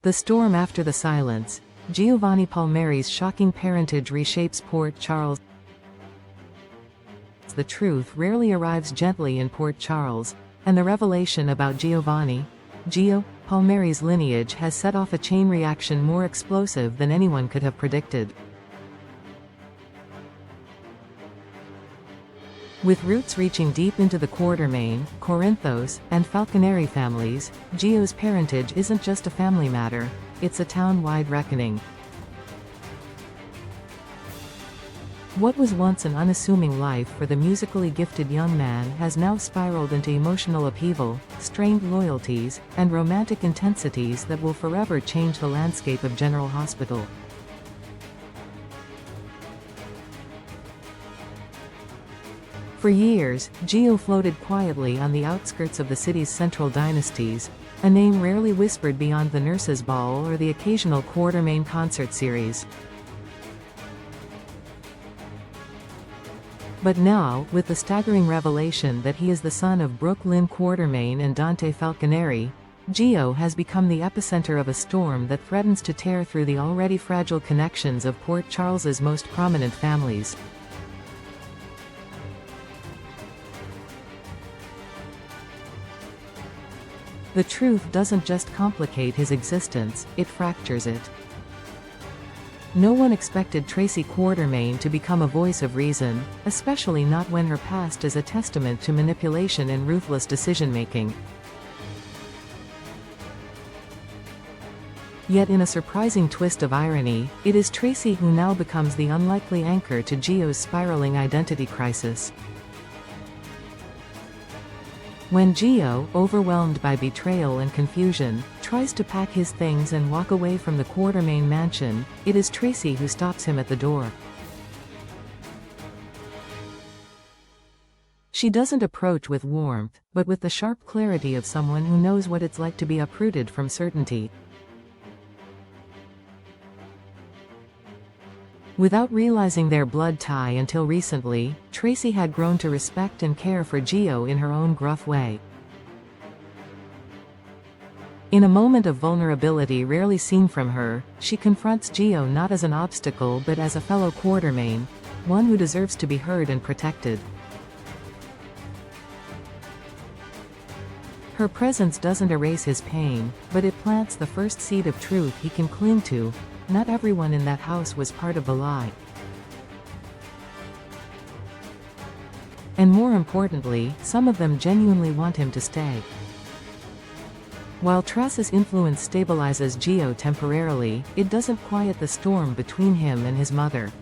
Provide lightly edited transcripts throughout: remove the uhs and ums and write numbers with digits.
The storm after the silence. Giovanni Palmieri's shocking parentage reshapes Port Charles. The truth rarely arrives gently in Port Charles, and the revelation about Giovanni Palmieri's lineage has set off a chain reaction more explosive than anyone could have predicted. With roots reaching deep into the Quartermain, Corinthos, and Falconeri families, Gio's parentage isn't just a family matter, it's a town-wide reckoning. What was once an unassuming life for the musically gifted young man has now spiraled into emotional upheaval, strained loyalties, and romantic intensities that will forever change the landscape of General Hospital. For years, Gio floated quietly on the outskirts of the city's central dynasties, a name rarely whispered beyond the nurses' ball or the occasional Quartermain concert series. But now, with the staggering revelation that he is the son of Brooke Lynn Quartermain and Dante Falconeri, Gio has become the epicenter of a storm that threatens to tear through the already fragile connections of Port Charles's most prominent families. The truth doesn't just complicate his existence, it fractures it. No one expected Tracy Quartermain to become a voice of reason, especially not when her past is a testament to manipulation and ruthless decision-making. Yet in a surprising twist of irony, it is Tracy who now becomes the unlikely anchor to Gio's spiraling identity crisis. When Gio, overwhelmed by betrayal and confusion, tries to pack his things and walk away from the Quartermain mansion, it is Tracy who stops him at the door. She doesn't approach with warmth, but with the sharp clarity of someone who knows what it's like to be uprooted from certainty. Without realizing their blood tie until recently, Tracy had grown to respect and care for Gio in her own gruff way. In a moment of vulnerability rarely seen from her, she confronts Gio not as an obstacle but as a fellow Quartermain, one who deserves to be heard and protected. Her presence doesn't erase his pain, but it plants the first seed of truth he can cling to. Not everyone in that house was part of the lie. And more importantly, some of them genuinely want him to stay. While Tracy's influence stabilizes Gio temporarily, it doesn't quiet the storm between him and his mother.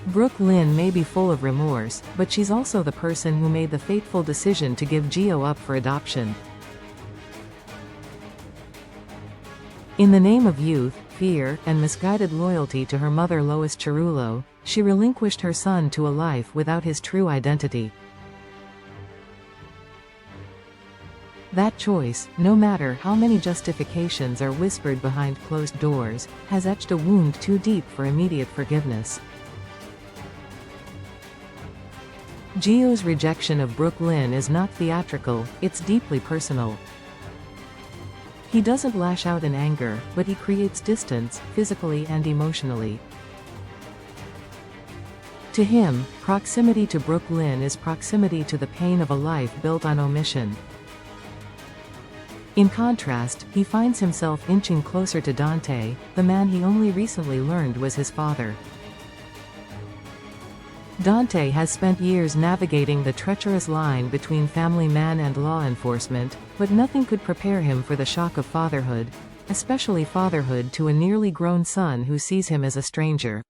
Brooke Lynn may be full of remorse, but she's also the person who made the fateful decision to give Gio up for adoption. In the name of youth, fear, and misguided loyalty to her mother Lois Cerullo, she relinquished her son to a life without his true identity. That choice, no matter how many justifications are whispered behind closed doors, has etched a wound too deep for immediate forgiveness. Gio's rejection of Brooke Lynn is not theatrical, it's deeply personal. He doesn't lash out in anger, but he creates distance, physically and emotionally. To him, proximity to Brooke Lynn is proximity to the pain of a life built on omission. In contrast, he finds himself inching closer to Dante, the man he only recently learned was his father. Dante has spent years navigating the treacherous line between family man and law enforcement, but nothing could prepare him for the shock of fatherhood, especially fatherhood to a nearly grown son who sees him as a stranger.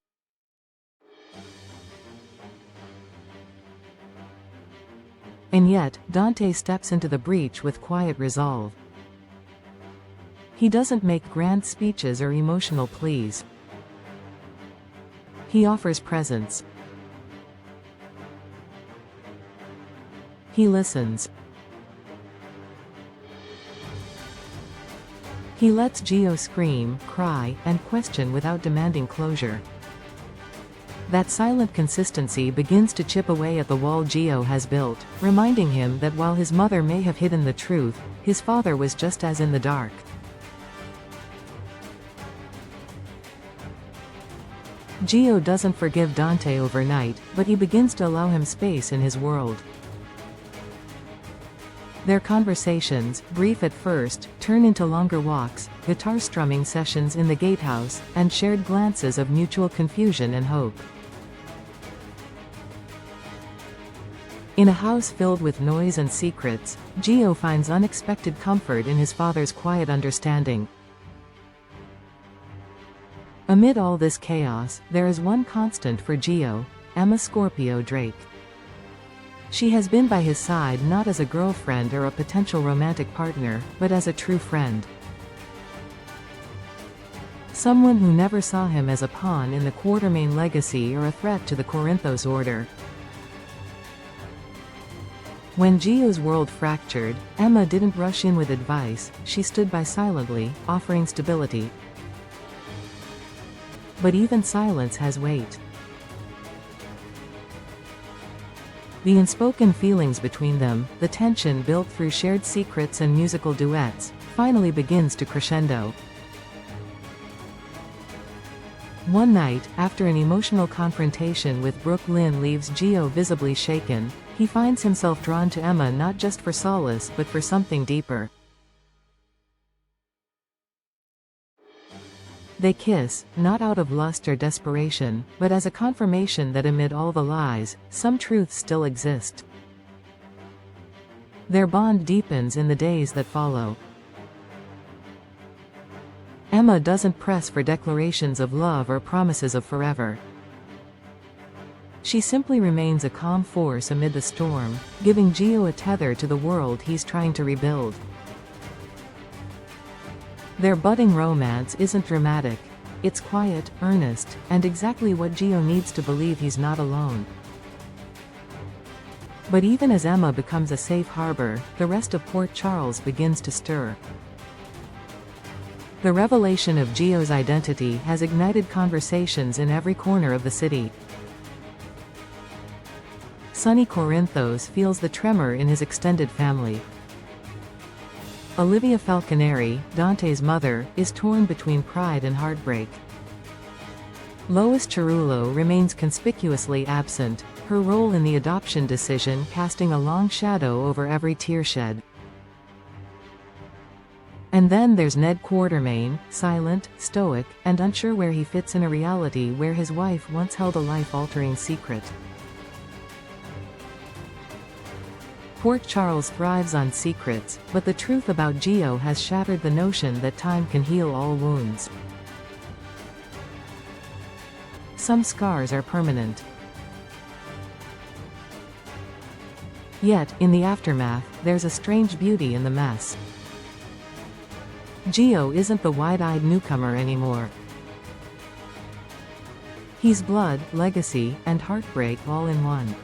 And yet, Dante steps into the breach with quiet resolve. He doesn't make grand speeches or emotional pleas. He offers presence. He listens. He lets Gio scream, cry, and question without demanding closure. That silent consistency begins to chip away at the wall Gio has built, reminding him that while his mother may have hidden the truth, his father was just as in the dark. Gio doesn't forgive Dante overnight, but he begins to allow him space in his world. Their conversations, brief at first, turn into longer walks, guitar strumming sessions in the gatehouse, and shared glances of mutual confusion and hope. In a house filled with noise and secrets, Gio finds unexpected comfort in his father's quiet understanding. Amid all this chaos, there is one constant for Gio: Emma Scorpio Drake. She has been by his side not as a girlfriend or a potential romantic partner, but as a true friend. Someone who never saw him as a pawn in the Quatermain legacy or a threat to the Corinthos order. When Gio's world fractured, Emma didn't rush in with advice, she stood by silently, offering stability. But even silence has weight. The unspoken feelings between them, the tension built through shared secrets and musical duets, finally begins to crescendo. One night, after an emotional confrontation with Brooke Lynn leaves Gio visibly shaken, he finds himself drawn to Emma not just for solace but for something deeper. They kiss, not out of lust or desperation, but as a confirmation that amid all the lies, some truths still exist. Their bond deepens in the days that follow. Emma doesn't press for declarations of love or promises of forever. She simply remains a calm force amid the storm, giving Gio a tether to the world he's trying to rebuild. Their budding romance isn't dramatic. It's quiet, earnest, and exactly what Gio needs to believe he's not alone. But even as Emma becomes a safe harbor, the rest of Port Charles begins to stir. The revelation of Gio's identity has ignited conversations in every corner of the city. Sonny Corinthos feels the tremor in his extended family. Olivia Falconeri, Dante's mother, is torn between pride and heartbreak. Lois Cerullo remains conspicuously absent, her role in the adoption decision casting a long shadow over every tear shed. And then there's Ned Quatermain, silent, stoic, and unsure where he fits in a reality where his wife once held a life-altering secret. Port Charles thrives on secrets, but the truth about Gio has shattered the notion that time can heal all wounds. Some scars are permanent. Yet, in the aftermath, there's a strange beauty in the mess. Gio isn't the wide-eyed newcomer anymore. He's blood, legacy, and heartbreak all in one.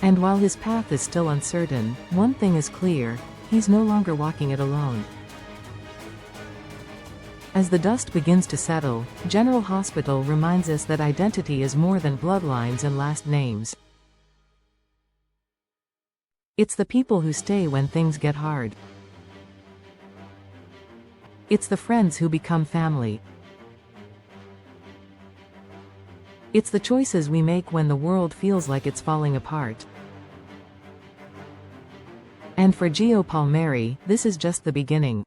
And while his path is still uncertain, one thing is clear: he's no longer walking it alone. As the dust begins to settle, General Hospital reminds us that identity is more than bloodlines and last names. It's the people who stay when things get hard. It's the friends who become family. It's the choices we make when the world feels like it's falling apart. And for Gio Palmieri, this is just the beginning.